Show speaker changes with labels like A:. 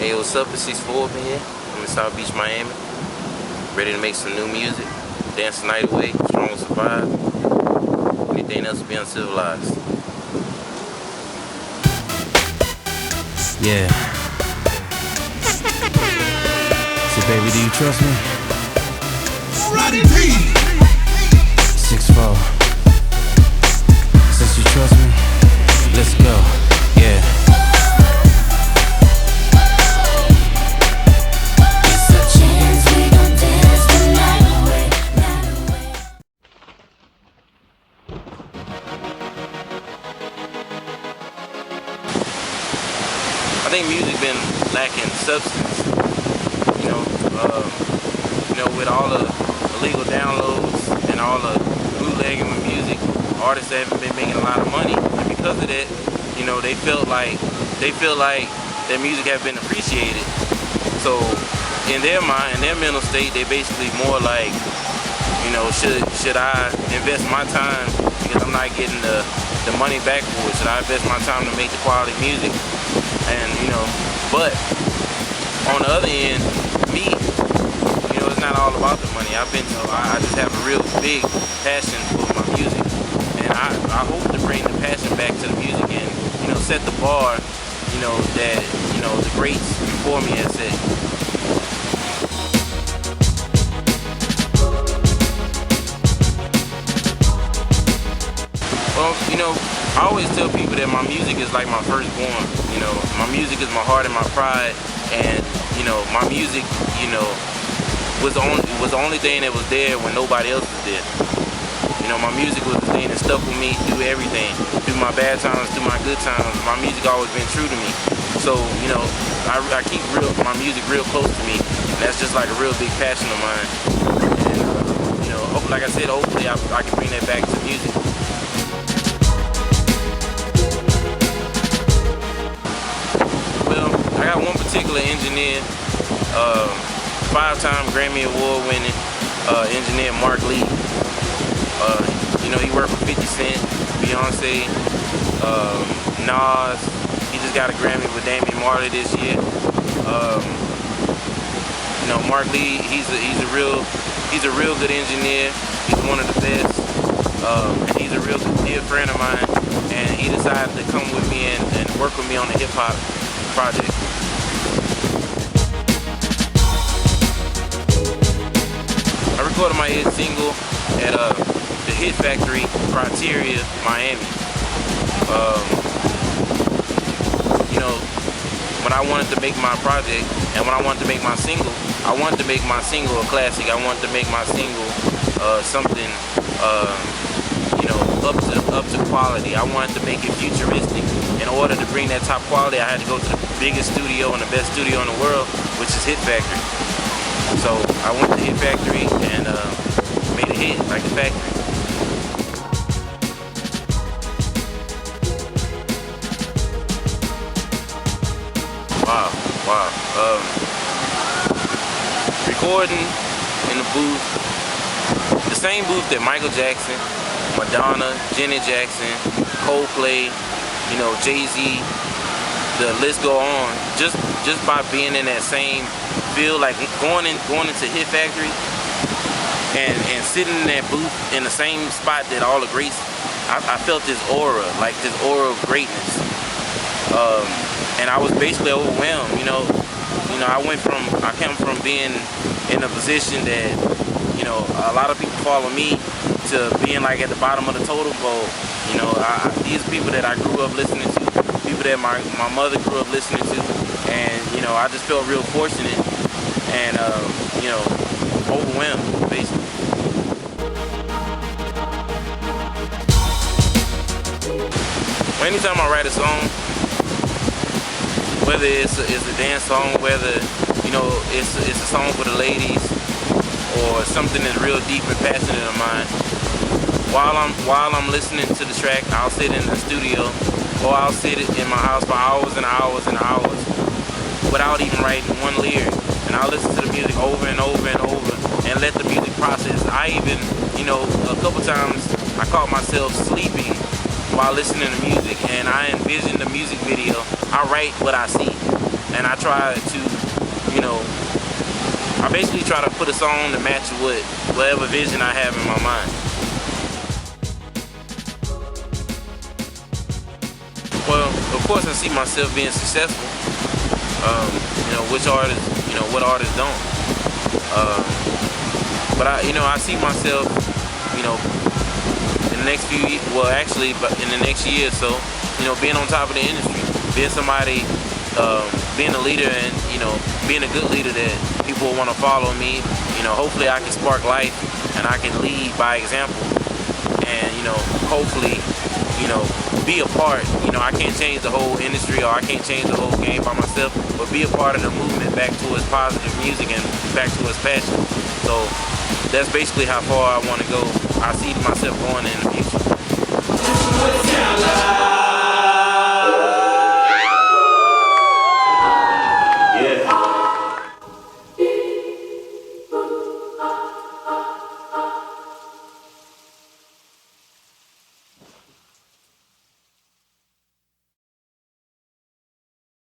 A: Hey, what's up? It's 64 up in here. I'm in SouthBeach Miami. Ready to make some new music. Dance the night away. Strong will survive. Anything else will be uncivilized.
B: Yeah. So baby, do you trust me?
C: Ready, P.
B: 6'4". Since you trust me, let's go. Yeah.
A: I think music been lacking substance. With all the illegal downloads and all the bootlegging with music, artists haven't been making a lot of money, and because of that, they feel like their music has been appreciated. So in their mind, in their mental state, they basically more like, should I invest my time because I'm not getting the money back for it? Should I invest my time to make the quality music? And but on the other end, me, it's not all about the money. I just have a real big passion for my music, and I hope to bring the passion back to the music and set the bar, that the greats before me have set. Well, I always tell people that my music is like my firstborn. My music is my heart and my pride, and my music, was the only thing that was there when nobody else was there. My music was the thing that stuck with me through everything, through my bad times, through my good times. My music always been true to me. So I keep my music real close to me, and that's just like a real big passion of mine. And like I said, hopefully I can bring that back to music. Well, I got one particular engineer, 5-time Grammy Award winning engineer, Mark Lee. He worked for 50 Cent, Beyonce, Nas. He just got a Grammy with Damian Marley this year. Mark Lee, he's a real good engineer. He's one of the best. And he's a real dear friend of mine. And he decided to come with me and work with me on the hip hop project. I recorded my hit single at the Hit Factory, Criteria, Miami. When I wanted to make my project and when I wanted to make my single, I wanted to make my single a classic. I wanted to make my single something up to quality. I wanted to make it futuristic. In order to bring that top quality, I had to go to the biggest studio and the best studio in the world, which is Hit Factory. So I went to Hit Factory and made a hit like the factory. Wow. Recording in the booth, the same booth that Michael Jackson, Madonna, Janet Jackson, Coldplay, Jay-Z, the list go on. Just by being in that same field, like going into Hit Factory and sitting in that booth in the same spot that all the greats, I felt this aura, like this aura of greatness. And I was basically overwhelmed. I came from being in a position that, a lot of people follow me to being like at the bottom of the totem pole. These people that I grew up listening to, people that my mother grew up listening to, and I just felt real fortunate and overwhelmed, basically. Well, anytime I write a song, whether it's a dance song, whether it's a song for the ladies, or something that's real deep and passionate of mine, while I'm listening to the track, I'll sit in the studio or I'll sit in my house for hours and hours and hours without even writing one lyric, and I'll listen to the music over and over and over and let the music process. I even, a couple times I caught myself sleeping while listening to music, and I envision the music video. I write what I see. and I try to, you know, I basically try to put a song to match with whatever vision I have in my mind. Well, of course I see myself being successful. You know, which artists, you know, what artists don't. But I see myself, you know, in the next few, well actually, but in the next year or so, you know, being on top of the industry, being somebody, being a leader, and you know, being a good leader that people want to follow me. You know, hopefully I can spark life and I can lead by example, and you know, hopefully, you know, be a part. You know, I can't change the whole industry or I can't change the whole game by myself, but be a part of the movement back towards positive music and back towards passion. So that's basically how far I want to go. I see myself going in the future.